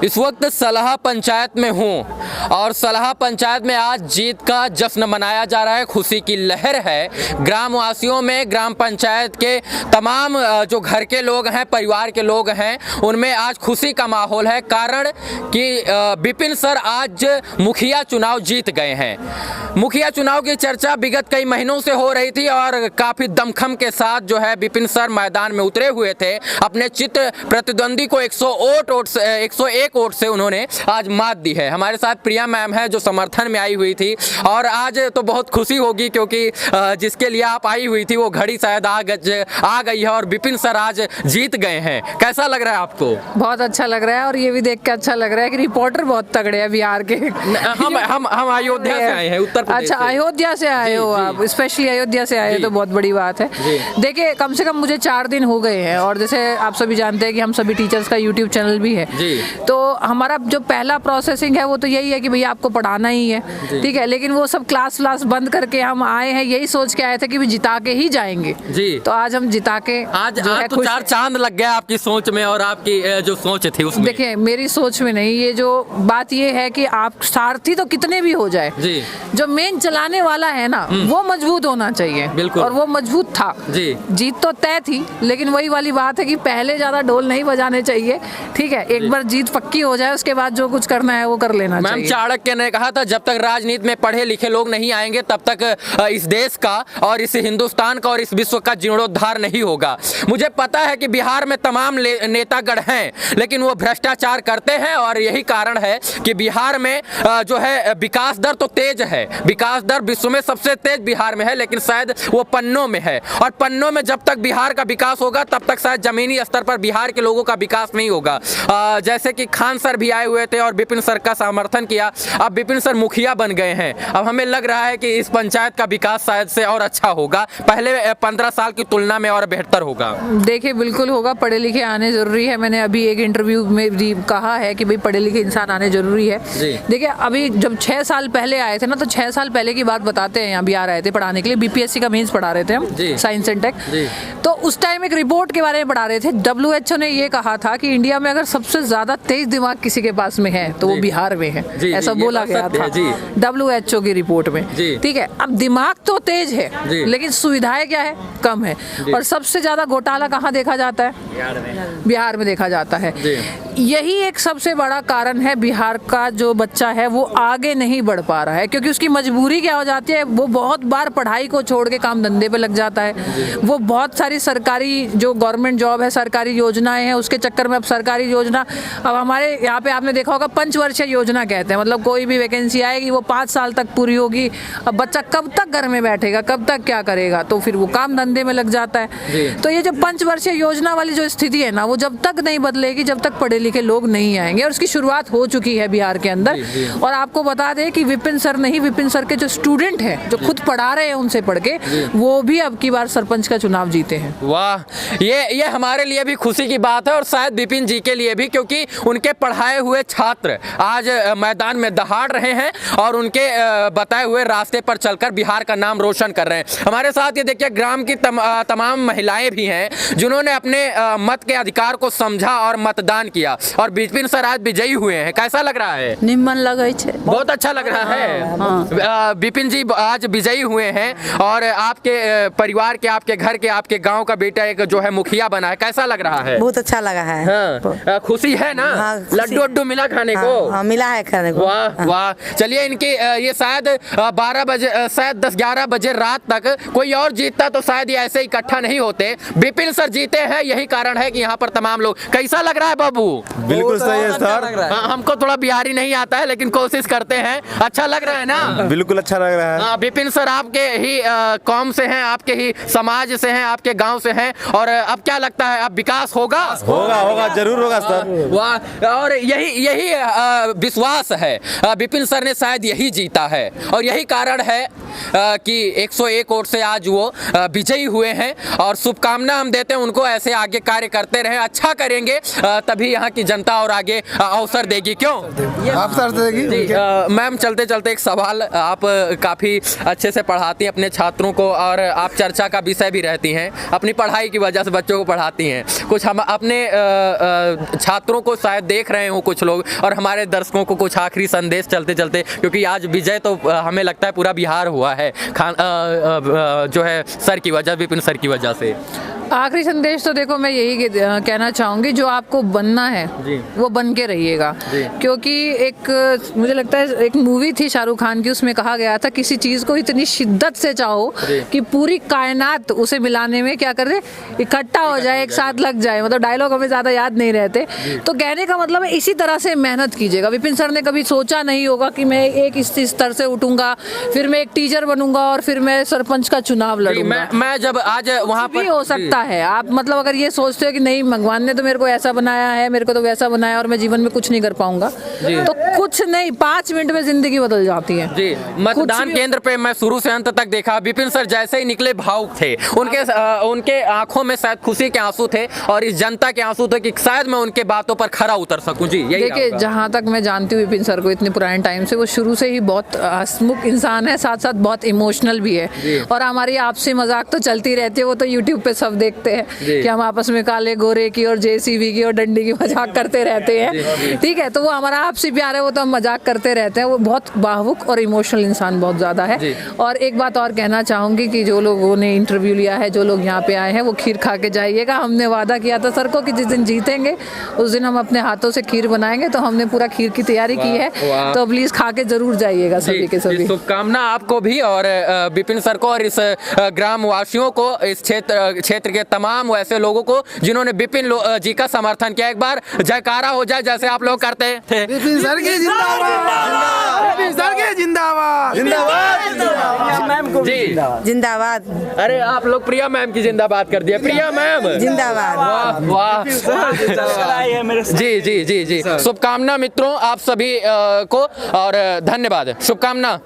इस वक्त सलाह पंचायत में हूँ और सलाह पंचायत में आज जीत का जश्न मनाया जा रहा है। खुशी की लहर है ग्रामवासियों में। ग्राम पंचायत के तमाम जो घर के लोग हैं, परिवार के लोग हैं, उनमें आज खुशी का माहौल है। कारण कि विपिन सर आज मुखिया चुनाव जीत गए हैं। मुखिया चुनाव की चर्चा विगत कई महीनों से हो रही थी और काफ़ी दमखम के साथ जो है विपिन सर मैदान में उतरे हुए थे। अपने चित प्रतिद्वंदी को 101 वोट से उन्होंने आज मात दी है। हमारे साथ प्रिया मैम है जो समर्थन में आई हुई थी और आज तो बहुत खुशी होगी क्योंकि जिसके लिए आप आई हुई थी वो घड़ी शायद आ गई है और विपिन सर आज जीत गए हैं। कैसा लग रहा है आपको? बहुत अच्छा लग रहा है और ये भी देख के अच्छा लग रहा है कि रिपोर्टर बहुत तगड़े हैं बिहार के। हम अयोध्या से आए हैं, उत्तर प्रदेश अच्छा, अयोध्या से आए हो आप? स्पेशली अयोध्या से आए हो तो बहुत बड़ी बात है। देखिए, कम से कम मुझे 4 दिन हो गए हैं और जैसे आप सभी जानते हैं कि हम सभी टीचर्स का यूट्यूब चैनल भी है, तो हमारा जो पहला प्रोसेसिंग है वो तो यही है कि भैया आपको पढ़ाना ही है, ठीक है। लेकिन वो सब क्लास बंद करके हम आए हैं, यही सोच के आए थे कि भी जिता के ही जाएंगे जी। तो आज हम जिता के आज तो 4 चांद लग गया आपकी सोच में और आपकी जो सोच थी उसमें। देखिए, मेरी सोच में नहीं, ये जो बात ये है कि आप सारथी तो कितने भी हो जाए जी, जो मेन चलाने वाला है ना वो मजबूत होना चाहिए। बिल्कुल, और वो मजबूत था जी। जीत तो तय थी, लेकिन वही वाली बात है कि पहले ज्यादा ढोल नहीं बजाने चाहिए, ठीक है। एक बार जीत पक्की हो जाए उसके बाद जो कुछ करना है वो कर लेना चाहिए। मैम, चाणक्य ने कहा था जब तक राजनीति में पढ़े लिखे लोग नहीं आएंगे तब तक इस देश का और इस हिंदुस्तान का और इस विश्व का जीर्णोद्धार नहीं होगा। मुझे पता है कि बिहार में तमाम नेतागण हैं, लेकिन वो भ्रष्टाचार करते हैं और यही कारण है कि बिहार में जो है विकास दर तो तेज है, विकास दर विश्व में सबसे तेज बिहार में है, लेकिन शायद वो पन्नों में है। और पन्नों में जब तक बिहार का विकास होगा तब तक शायद जमीनी स्तर पर बिहार के लोगों का विकास नहीं होगा। जैसे कि खान सर भी आए हुए थे और विपिन सर का समर्थन किया। अब विपिन सर मुखिया बन गए हैं। अब हमें लग रहा है कि इस पंचायत का विकास शायद से और अच्छा होगा, पहले 15 साल की तुलना में और बेहतर होगा। देखिए, बिल्कुल होगा। पढ़े लिखे आने जरूरी है। मैंने अभी एक इंटरव्यू में भी कहा है कि भाई पढ़े लिखे इंसान आने जरूरी है। देखिए, अभी जब 6 साल पहले आए थे ना, तो 6 साल पहले की बात बताते हैं। यहाँ बिहार आए थे पढ़ाने के लिए, बीपीएससी का मेंस पढ़ा रहे थे हम, साइंस एंड टेक। तो उस टाइम एक रिपोर्ट के बारे में पढ़ा रहे थे। WHO ने ये कहा था कि इंडिया में अगर सबसे ज्यादा तेज दिमाग किसी के पास में है तो वो बिहार में है, ऐसा बोला गया था WHO की रिपोर्ट में, ठीक है। अब दिमाग तो तेज है लेकिन सुविधाएं क्या है? कम है। और सबसे ज्यादा घोटाला कहाँ देखा जाता है? बिहार में देखा जाता है। यही एक सबसे बड़ा कारण है बिहार का जो बच्चा है वो आगे नहीं बढ़ पा रहा है, क्योंकि उसकी मजबूरी क्या हो जाती है, वो बहुत बार पढ़ाई को छोड़ के काम धंधे पे लग जाता है। वो बहुत सारी सरकारी जो गवर्नमेंट जॉब है, सरकारी योजनाएं हैं, उसके चक्कर में अब सरकारी योजना, अब हमारे यहाँ पे आपने देखा होगा पंचवर्षीय योजना कहते हैं, मतलब कोई भी वैकेंसी आएगी वो 5 साल तक पूरी होगी। अब बच्चा कब तक घर में बैठेगा, कब तक क्या करेगा, तो फिर वो काम धंधे में लग जाता है। तो ये जो पंचवर्षीय योजना वाली जो स्थिति है ना, वो जब तक नहीं बदलेगी जब तक पढ़े लिखे लोग नहीं आएंगे। और उसकी शुरुआत हो चुकी है बिहार के अंदर। और आपको बता दें कि विपिन सर नहीं, विपिन सर के जो स्टूडेंट हैं जो खुद पढ़ा रहे हैं उनसे पढ़ के, वो भी अब की बार सरपंच का चुनाव जीते हैं। वाह, ये हमारे लिए भी खुशी की बात है और शायद विपिन जी के लिए भी, क्योंकि उनके पढ़ाए हुए छात्र आज मैदान में दहाड़ रहे हैं और उनके बताए हुए रास्ते पर चलकर बिहार का नाम रोशन कर रहे हैं। हमारे साथ ये देखिए ग्राम की तमाम महिलाएं भी हैं जिन्होंने अपने मत के अधिकार को समझा और मतदान किया और विपिन सर आज विजयी हुए हैं। कैसा लग रहा है? निम्न लगे छे, बहुत अच्छा लग रहा है। विपिन जी आज विजयी हुए हैं और आपके परिवार के, आपके घर के, आपके गांव का बेटा एक जो है मुखिया बना है। कैसा लग रहा है? बहुत अच्छा लगा है। हाँ, खुशी है ना? लड्डू वड्डू मिला खाने को? हाँ, मिला है खाने को। वाह वाह। चलिए, इनकी ये शायद 12 बजे, शायद 10-11 बजे रात तक कोई और जीतता तो शायद ये ऐसे इकट्ठा नहीं होते। विपिन सर जीते हैं, यही कारण है कि यहाँ पर तमाम लोग। कैसा लग रहा है बाबू? बिल्कुल सही है सर। हमको थोड़ा बिहारी नहीं आता है लेकिन कोशिश करते हैं। अच्छा लग रहा है ना? बिल्कुल अच्छा लग रहा है। विपिन सर आपके ही कौम से हैं, आपके ही समाज से हैं, आपके गांव से हैं और अब क्या लगता है, अब विकास होगा? होगा, जरूर होगा सर। वाह, और यही विश्वास है। विपिन सर ने शायद यही जीता है और यही कारण है कि 101 वोट से आज वो विजयी हुए हैं और शुभकामना हम देते हैं उनको, ऐसे आगे कार्य करते रहे, अच्छा करेंगे तभी यहाँ की जनता जनता और आगे अवसर देगी, क्यों? अवसर देगी। मैम चलते चलते एक सवाल, आप काफ़ी अच्छे से पढ़ाती हैं अपने छात्रों को और आप चर्चा का विषय भी रहती हैं, अपनी पढ़ाई की वजह से बच्चों को पढ़ाती हैं। कुछ हम अपने छात्रों को शायद देख रहे हो कुछ लोग, और हमारे दर्शकों को कुछ आखिरी संदेश चलते चलते, क्योंकि आज विजय तो हमें लगता है पूरा बिहार हुआ है जो है सर की वजह, विपिन सर की वजह से। आखिरी संदेश तो देखो मैं यही कहना चाहूँगी, जो आपको बनना है वो बन के रहिएगा। क्योंकि एक मुझे लगता है एक मूवी थी शाहरुख खान की, उसमें कहा गया था किसी चीज़ को इतनी शिद्दत से चाहो कि पूरी कायनात उसे मिलाने में क्या कर दे, इकट्ठा हो जाए, एक साथ लग जाए। मतलब डायलॉग हमें ज़्यादा याद नहीं रहते, तो कहने का मतलब है इसी तरह से मेहनत कीजिएगा। विपिन सर ने कभी सोचा नहीं होगा कि मैं एक इस स्तर से उठूंगा, फिर मैं एक टीचर बनूंगा और फिर मैं सरपंच का चुनाव लड़ूंगा। मैं जब आज वहाँ पर हो सकता है आप, मतलब अगर ये सोचते हो कि नहीं भगवान ने तो मेरे को ऐसा बनाया है, मेरे को तो वैसा बनाया और मैं जीवन में कुछ नहीं कर पाऊंगा, तो कुछ नहीं, 5 मिनट में जिंदगी बदल जाती है जी। मतदान केंद्र पे मैं शुरू से अंत तक देखा, विपिन सर जैसे ही निकले भावुक थे, उनके आंखों में शायद खुशी के आंसू थे और इस जनता के आंसू थे कि शायद मैं उनके बातों पर खरा उतर सकूं। जी देखिए, जहाँ तक मैं जानती हूँ विपिन सर को इतने पुराने टाइम से, वो शुरू से ही बहुत हंसमुख इंसान है, साथ साथ बहुत इमोशनल भी है। और हमारी आपसी मजाक तो चलती रहती है, वो तो यूट्यूब पे सब देखते हैं कि हम आपस में काले गोरे की और जेसीबी की और डंडी की मजाक करते रहते हैं। ठीक है, तो वो हमारा आपसी प्यार है, वो तो हम मजाक करते रहते हैं। वो बहुत भावुक और इमोशनल इंसान बहुत ज़्यादा है। और एक बात और कहना चाहूँगी कि जो लोगों ने इंटरव्यू लिया है, जो लोग यहाँ पे आए हैं, वो खीर खा के जाइएगा। हमने वादा किया था सर को कि जिस दिन जीतेंगे उस दिन हम अपने हाथों से खीर बनाएंगे, तो हमने पूरा खीर की तैयारी की है, तो प्लीज़ खा के जरूर जाइएगा सभी के सभी। शुभकामना आपको भी और विपिन सर को और इस ग्राम वासियों को, इस क्षेत्र के तमाम ऐसे लोगों को जिन्होंने विपिन जी का समर्थन किया। एक बार जयकारा हो जाए जैसे आप लोग करते थे। विपिन सर की जिंदाबाद, विपिन सर की जिंदाबाद, जिंदाबाद मैम को जी जिंदाबाद। अरे आप लोग प्रिया मैम की जिंदाबाद कर दिया। प्रिया मैम जिंदाबाद। वाह वाह। जी जी जी जी, शुभकामना मित्रों आप सभी को और धन्यवाद। शुभकामना।